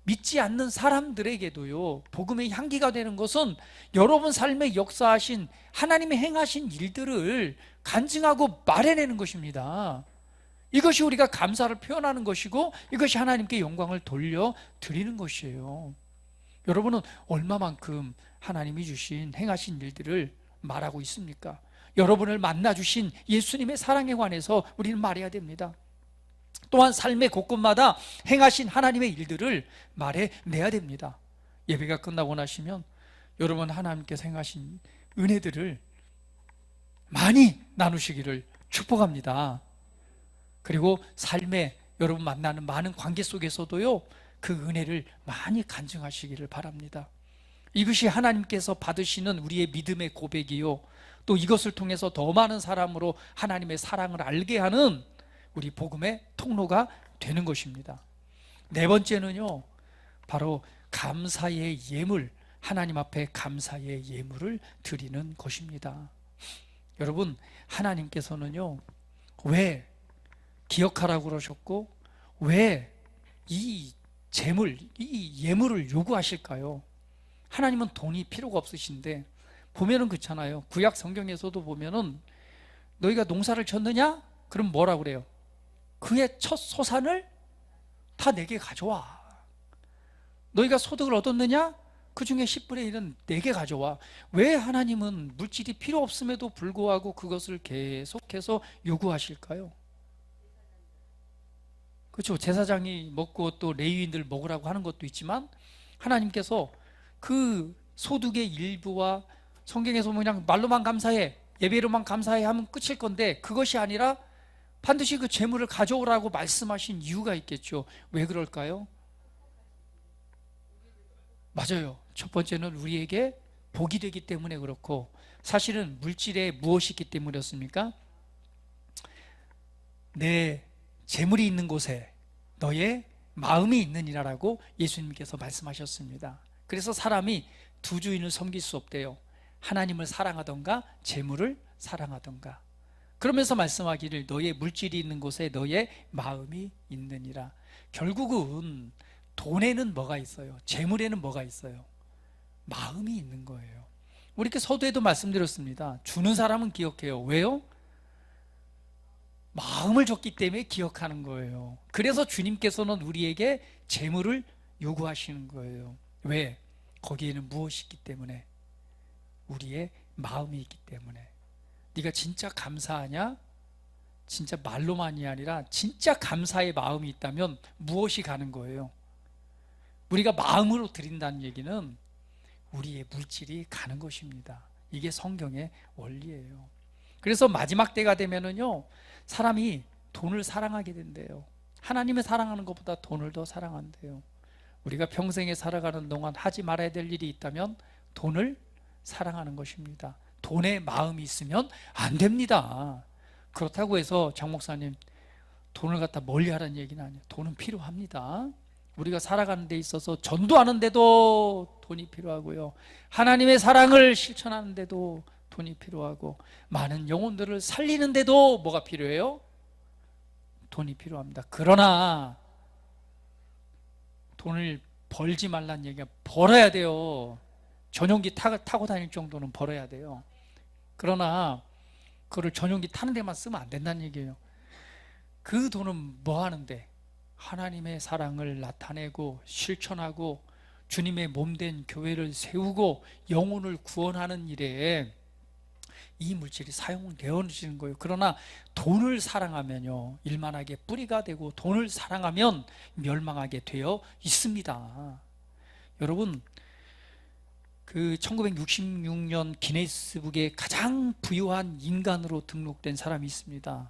믿지 않는 사람들에게도요 복음의 향기가 되는 것은 여러분 삶에 역사하신 하나님의 행하신 일들을 간증하고 말해내는 것입니다. 이것이 우리가 감사를 표현하는 것이고 이것이 하나님께 영광을 돌려드리는 것이에요. 여러분은 얼마만큼 하나님이 주신 행하신 일들을 말하고 있습니까? 여러분을 만나주신 예수님의 사랑에 관해서 우리는 말해야 됩니다. 또한 삶의 곳곳마다 행하신 하나님의 일들을 말해내야 됩니다. 예배가 끝나고 나시면 여러분 하나님께서 행하신 은혜들을 많이 나누시기를 축복합니다. 그리고 삶에 여러분 만나는 많은 관계 속에서도요, 그 은혜를 많이 간증하시기를 바랍니다. 이것이 하나님께서 받으시는 우리의 믿음의 고백이요, 또 이것을 통해서 더 많은 사람으로 하나님의 사랑을 알게 하는 우리 복음의 통로가 되는 것입니다. 네 번째는요, 바로 감사의 예물, 하나님 앞에 감사의 예물을 드리는 것입니다. 여러분, 하나님께서는요, 왜 기억하라고 그러셨고 왜 이 재물, 이 예물을 요구하실까요? 하나님은 돈이 필요가 없으신데, 보면은 그렇잖아요. 구약 성경에서도 보면은 너희가 농사를 졌느냐? 그럼 뭐라 그래요? 그의 첫 소산을 다 내게 가져와. 너희가 소득을 얻었느냐? 그 중에 10분의 1은 내게 가져와. 왜 하나님은 물질이 필요 없음에도 불구하고 그것을 계속해서 요구하실까요? 그렇죠. 제사장이 먹고 또 레위인들 먹으라고 하는 것도 있지만, 하나님께서 그 소득의 일부와, 성경에서 그냥 말로만 감사해, 예배로만 감사해 하면 끝일 건데, 그것이 아니라 반드시 그 재물을 가져오라고 말씀하신 이유가 있겠죠. 왜 그럴까요? 맞아요. 첫 번째는 우리에게 복이 되기 때문에 그렇고, 사실은 물질에 무엇이 있기 때문이었습니까? 내 재물이 있는 곳에 너의 마음이 있느니라라고 예수님께서 말씀하셨습니다. 그래서 사람이 두 주인을 섬길 수 없대요. 하나님을 사랑하던가 재물을 사랑하던가. 그러면서 말씀하기를 너의 물질이 있는 곳에 너의 마음이 있느니라. 결국은 돈에는 뭐가 있어요? 재물에는 뭐가 있어요? 마음이 있는 거예요. 우리 이렇게 서두에도 말씀드렸습니다. 주는 사람은 기억해요. 왜요? 마음을 줬기 때문에 기억하는 거예요. 그래서 주님께서는 우리에게 재물을 요구하시는 거예요. 왜? 거기에는 무엇이 있기 때문에? 우리의 마음이 있기 때문에. 네가 진짜 감사하냐? 진짜 말로만이 아니라 진짜 감사의 마음이 있다면 무엇이 가는 거예요? 우리가 마음으로 드린다는 얘기는 우리의 물질이 가는 것입니다. 이게 성경의 원리예요. 그래서 마지막 때가 되면은요, 사람이 돈을 사랑하게 된대요. 하나님을 사랑하는 것보다 돈을 더 사랑한대요. 우리가 평생에 살아가는 동안 하지 말아야 될 일이 있다면 돈을 사랑하는 것입니다. 돈에 마음이 있으면 안 됩니다. 그렇다고 해서 장 목사님, 돈을 갖다 멀리 하라는 얘기는 아니에요. 돈은 필요합니다. 우리가 살아가는 데 있어서 전도하는데도 돈이 필요하고요, 하나님의 사랑을 실천하는데도 돈이 필요하고, 많은 영혼들을 살리는데도 뭐가 필요해요? 돈이 필요합니다. 그러나 돈을 벌지 말라는 얘기가, 벌어야 돼요. 전용기 타고 다닐 정도는 벌어야 돼요. 그러나 그걸 전용기 타는 데만 쓰면 안 된다는 얘기예요. 그 돈은 뭐 하는데? 하나님의 사랑을 나타내고 실천하고 주님의 몸된 교회를 세우고 영혼을 구원하는 일에 이 물질이 사용되어지는 거예요. 그러나 돈을 사랑하면요, 일만하게 뿌리가 되고, 돈을 사랑하면 멸망하게 되어 있습니다. 여러분, 그 1966년 기네스북에 가장 부유한 인간으로 등록된 사람이 있습니다.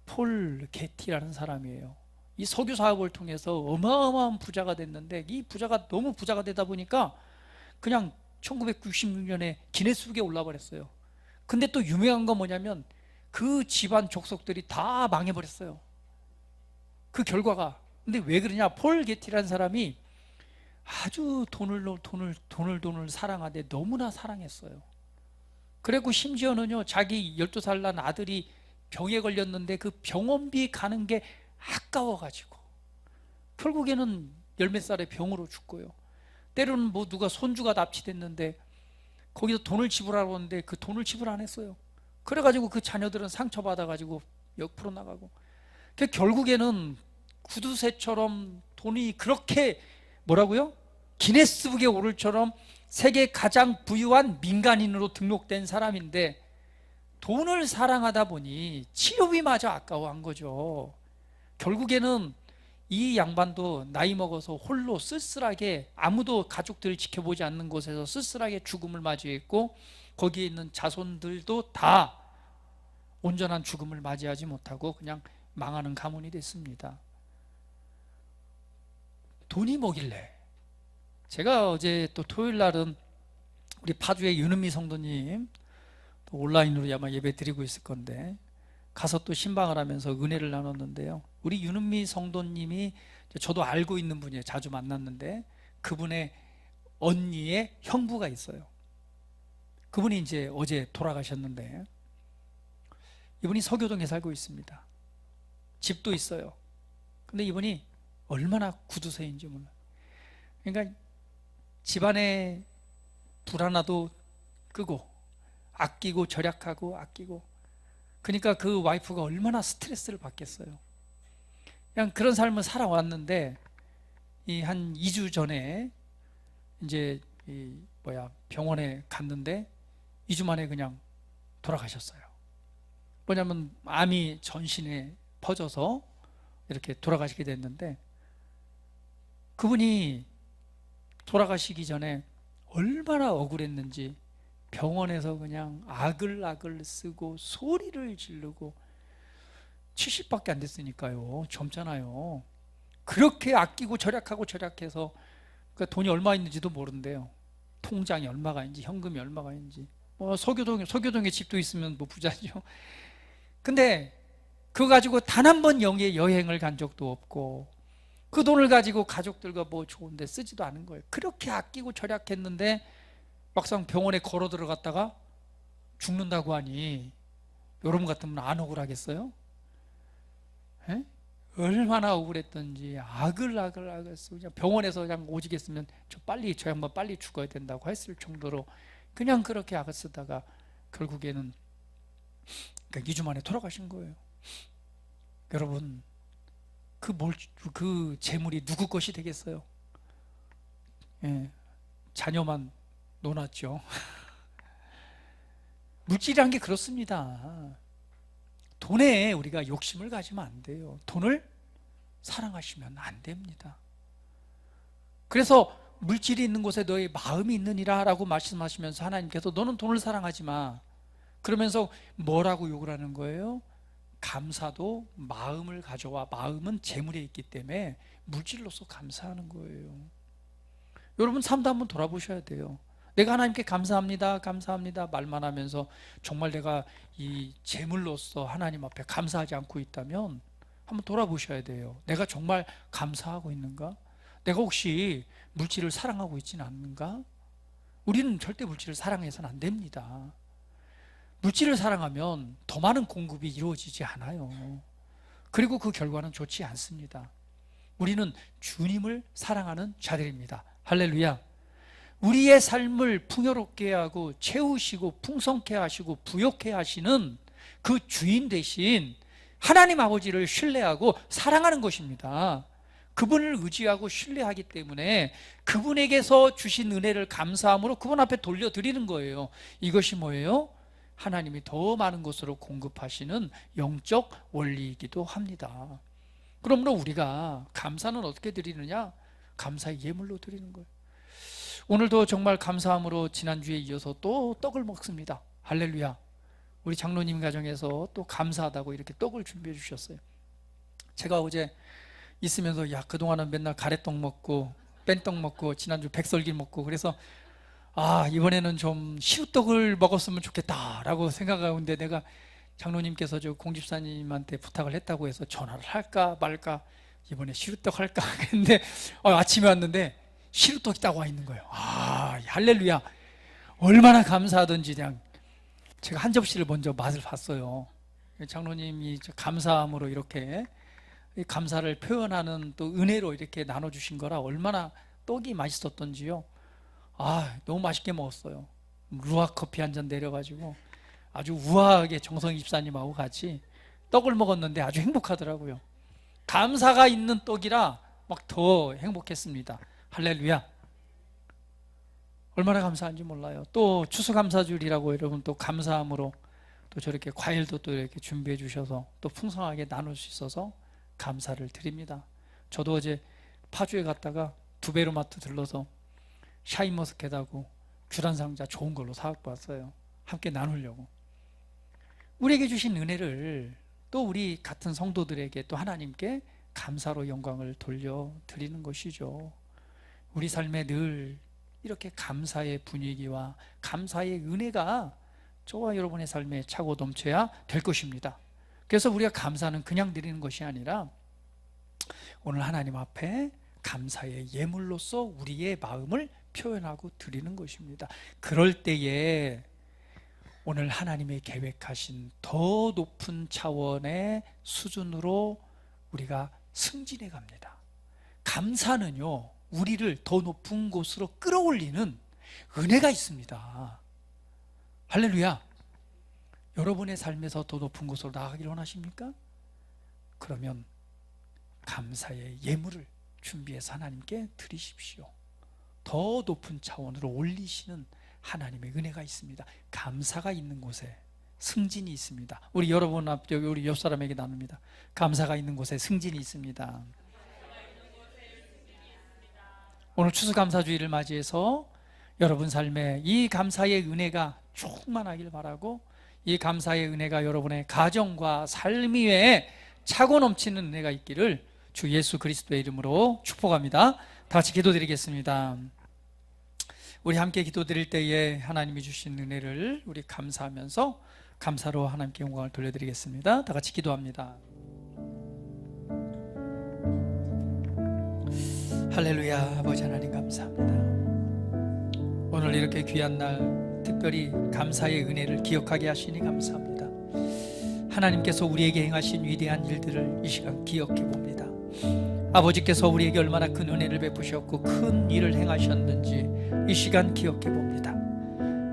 폴 게티라는 사람이에요. 이 석유 사업을 통해서 어마어마한 부자가 됐는데, 이 부자가 너무 부자가 되다 보니까 그냥 1966년에 기네스북에 올라 버렸어요. 근데 또 유명한 건 뭐냐면 그 집안 족속들이 다 망해버렸어요. 그 결과가. 근데 왜 그러냐? 폴 게티라는 사람이 아주 돈을 사랑하되 너무나 사랑했어요. 그리고 심지어는요, 자기 12살 난 아들이 병에 걸렸는데 그 병원비 가는 게 아까워가지고 결국에는 열몇 살에 병으로 죽고요, 때로는 뭐 누가 손주가 납치됐는데 거기서 돈을 지불하라고 하는데 그 돈을 지불 안 했어요. 그래가지고 그 자녀들은 상처받아가지고 옆으로 나가고, 결국에는 구두쇠처럼 돈이 그렇게 뭐라고요? 기네스북에 오를처럼 세계 가장 부유한 민간인으로 등록된 사람인데 돈을 사랑하다 보니 치료비마저 아까워한 거죠. 결국에는 이 양반도 나이 먹어서 홀로 쓸쓸하게, 아무도 가족들을 지켜보지 않는 곳에서 쓸쓸하게 죽음을 맞이했고, 거기에 있는 자손들도 다 온전한 죽음을 맞이하지 못하고 그냥 망하는 가문이 됐습니다. 돈이 뭐길래? 제가 어제 또 토요일 날은 우리 파주의 윤은미 성도님 또 온라인으로 아마 예배 드리고 있을 건데 가서 또 신방을 하면서 은혜를 나눴는데요. 우리 윤은미 성도님이 저도 알고 있는 분이에요. 자주 만났는데 그분의 언니의 형부가 있어요. 그분이 이제 어제 돌아가셨는데 이분이 서교동에 살고 있습니다. 집도 있어요. 근데 이분이 얼마나 구두쇠인지 몰라요. 그러니까 집안에 불 하나도 끄고 아끼고 절약하고 아끼고, 그러니까 그 와이프가 얼마나 스트레스를 받겠어요. 그냥 그런 삶을 살아왔는데 이 한 2주 전에 이제 병원에 갔는데 2주 만에 그냥 돌아가셨어요. 뭐냐면 암이 전신에 퍼져서 이렇게 돌아가시게 됐는데, 그분이 돌아가시기 전에 얼마나 억울했는지 병원에서 그냥 아글아글 쓰고 소리를 지르고, 70밖에 안 됐으니까요. 젊잖아요. 그렇게 아끼고 절약하고 절약해서 그러니까 돈이 얼마 있는지도 모른대요. 통장이 얼마가 있는지, 현금이 얼마가 있는지. 서교동에 집도 있으면 뭐 부자죠. 근데 그거 가지고 단 한 번 여행을 간 적도 없고, 그 돈을 가지고 가족들과 뭐 좋은데 쓰지도 않은 거예요. 그렇게 아끼고 절약했는데 막상 병원에 걸어 들어갔다가 죽는다고 하니 여러분 같으면 안 억울하겠어요? 에? 얼마나 억울했던지 아글아글 그냥 병원에서 그냥 오지겠으면 저 양반 빨리 죽어야 된다고 했을 정도로 그냥 그렇게 악을 쓰다가 결국에는 그러니까 2주 만에 돌아가신 거예요. 여러분, 그 재물이 누구 것이 되겠어요? 예, 자녀만 놓았죠. 물질이란 게 그렇습니다. 돈에 우리가 욕심을 가지면 안 돼요. 돈을 사랑하시면 안 됩니다. 그래서 물질이 있는 곳에 너의 마음이 있느니라 라고 말씀하시면서 하나님께서 너는 돈을 사랑하지 마, 그러면서 뭐라고 욕을 하는 거예요? 감사도 마음을 가져와. 마음은 재물에 있기 때문에 물질로서 감사하는 거예요. 여러분 삶도 한번 돌아보셔야 돼요. 내가 하나님께 감사합니다 감사합니다 말만 하면서 정말 내가 이 재물로서 하나님 앞에 감사하지 않고 있다면 한번 돌아보셔야 돼요. 내가 정말 감사하고 있는가? 내가 혹시 물질을 사랑하고 있지는 않는가? 우리는 절대 물질을 사랑해서는 안 됩니다. 물질을 사랑하면 더 많은 공급이 이루어지지 않아요. 그리고 그 결과는 좋지 않습니다. 우리는 주님을 사랑하는 자들입니다. 할렐루야. 우리의 삶을 풍요롭게 하고 채우시고 풍성케 하시고 부욕케 하시는 그 주인 대신 하나님 아버지를 신뢰하고 사랑하는 것입니다. 그분을 의지하고 신뢰하기 때문에 그분에게서 주신 은혜를 감사함으로 그분 앞에 돌려드리는 거예요. 이것이 뭐예요? 하나님이 더 많은 것으로 공급하시는 영적 원리이기도 합니다. 그러므로 우리가 감사는 어떻게 드리느냐? 감사의 예물로 드리는 거예요. 오늘도 정말 감사함으로 지난주에 이어서 또 떡을 먹습니다. 할렐루야. 우리 장로님 가정에서 또 감사하다고 이렇게 떡을 준비해 주셨어요. 제가 어제 있으면서 그동안은 맨날 가래떡 먹고 뺀떡 먹고 지난주 백설기 먹고 그래서 이번에는 좀 시루떡을 먹었으면 좋겠다라고 생각하는데, 내가 장로님께서 저 공집사님한테 부탁을 했다고 해서 전화를 할까 말까, 이번에 시루떡 할까 했는데 아침에 왔는데 시루떡이 딱 와 있는 거예요. 할렐루야. 얼마나 감사하던지 그냥 제가 한 접시를 먼저 맛을 봤어요. 장로님이 감사함으로 이렇게 감사를 표현하는 또 은혜로 이렇게 나눠주신 거라 얼마나 떡이 맛있었던지요. 너무 맛있게 먹었어요. 루아 커피 한 잔 내려가지고 아주 우아하게 정성 집사님하고 같이 떡을 먹었는데 아주 행복하더라고요. 감사가 있는 떡이라 막 더 행복했습니다. 할렐루야. 얼마나 감사한지 몰라요. 또 추수감사주일이라고 여러분 또 감사함으로 또 저렇게 과일도 또 이렇게 준비해 주셔서 또 풍성하게 나눌 수 있어서 감사를 드립니다. 저도 어제 파주에 갔다가 두베르마트 들러서 샤인머스켓하고 귤한상자 좋은 걸로 사갖고 왔어요. 함께 나누려고. 우리에게 주신 은혜를 또 우리 같은 성도들에게 또 하나님께 감사로 영광을 돌려드리는 것이죠. 우리 삶에 늘 이렇게 감사의 분위기와 감사의 은혜가 저와 여러분의 삶에 차고 넘쳐야 될 것입니다. 그래서 우리가 감사는 그냥 드리는 것이 아니라 오늘 하나님 앞에 감사의 예물로서 우리의 마음을 표현하고 드리는 것입니다. 그럴 때에 오늘 하나님의 계획하신 더 높은 차원의 수준으로 우리가 승진해 갑니다. 감사는요, 우리를 더 높은 곳으로 끌어올리는 은혜가 있습니다. 할렐루야. 여러분의 삶에서 더 높은 곳으로 나아가기를 원하십니까? 그러면 감사의 예물을 준비해서 하나님께 드리십시오. 더 높은 차원으로 올리시는 하나님의 은혜가 있습니다. 감사가 있는 곳에 승진이 있습니다. 우리 여러분 앞 여기 우리 옆 사람에게 나눕니다. 감사가 있는 곳에 승진이 있습니다. 오늘 추수감사주의를 맞이해서 여러분 삶에 이 감사의 은혜가 충만하길 바라고, 이 감사의 은혜가 여러분의 가정과 삶 위에 차고 넘치는 은혜가 있기를 주 예수 그리스도의 이름으로 축복합니다. 다 같이 기도드리겠습니다. 우리 함께 기도드릴 때에 하나님이 주신 은혜를 우리 감사하면서 감사로 하나님께 영광을 돌려드리겠습니다. 다 같이 기도합니다. 할렐루야. 아버지 하나님 감사합니다. 오늘 이렇게 귀한 날 특별히 감사의 은혜를 기억하게 하시니 감사합니다. 하나님께서 우리에게 행하신 위대한 일들을 이 시간 기억해 봅니다. 아버지께서 우리에게 얼마나 큰 은혜를 베푸셨고 큰 일을 행하셨는지 이 시간 기억해 봅니다.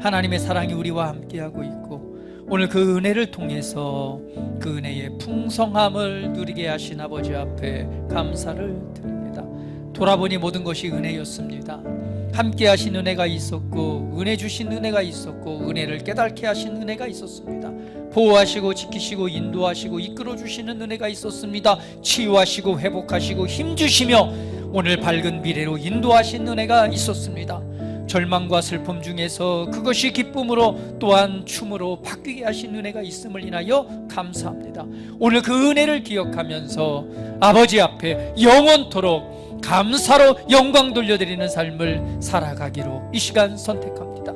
하나님의 사랑이 우리와 함께하고 있고 오늘 그 은혜를 통해서 그 은혜의 풍성함을 누리게 하신 아버지 앞에 감사를 드립니다. 돌아보니 모든 것이 은혜였습니다. 함께 하신 은혜가 있었고 은혜 주신 은혜가 있었고 은혜를 깨닫게 하신 은혜가 있었습니다. 보호하시고 지키시고 인도하시고 이끌어 주시는 은혜가 있었습니다. 치유하시고 회복하시고 힘주시며 오늘 밝은 미래로 인도하신 은혜가 있었습니다. 절망과 슬픔 중에서 그것이 기쁨으로 또한 춤으로 바뀌게 하신 은혜가 있음을 인하여 감사합니다. 오늘 그 은혜를 기억하면서 아버지 앞에 영원토록 감사로 영광 돌려드리는 삶을 살아가기로 이 시간 선택합니다.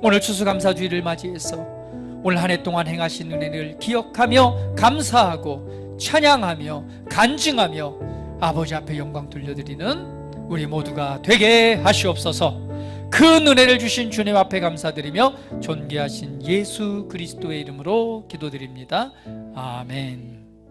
오늘 추수감사주의를 맞이해서 올 한 해 동안 행하신 은혜를 기억하며 감사하고 찬양하며 간증하며 아버지 앞에 영광 돌려드리는 우리 모두가 되게 하시옵소서. 큰 은혜를 주신 주님 앞에 감사드리며 존귀하신 예수 그리스도의 이름으로 기도드립니다. 아멘.